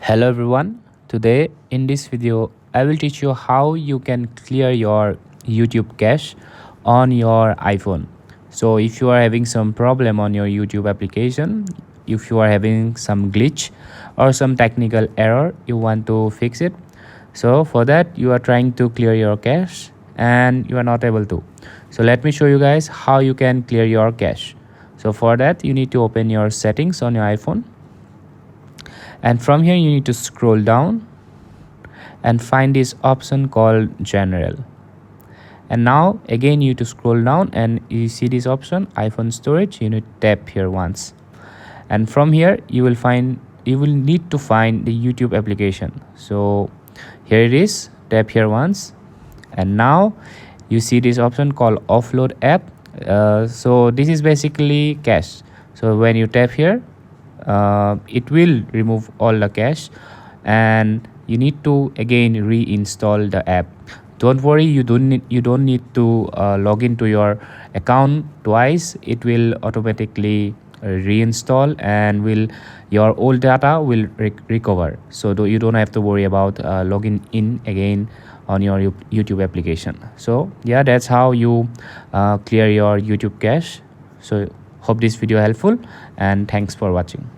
Hello everyone, today in this video I will teach you how you can clear your YouTube cache on your iPhone. So if you are having some problem on your YouTube application, if you are having some glitch or some technical error, you want to fix it. So for that you are trying to clear your cache and you are not able to. So let me show you guys how you can clear your cache. So for that you need to open your settings on your iPhone. And from here you need to scroll down and find this option called general. And now again you need to scroll down and you see this option iPhone storage. You need to tap here once, and from here you will need to find the YouTube application. So here it is, tap here once, and now you see this option called offload app. So this is basically cache. So when you tap here, it will remove all the cache and you need to again reinstall the app. Don't worry, you don't need to log into your account twice. It will automatically reinstall and your old data will recover, so you don't have to worry about logging in again on your YouTube application. So yeah, that's how you clear your YouTube cache. So hope this video helpful and thanks for watching.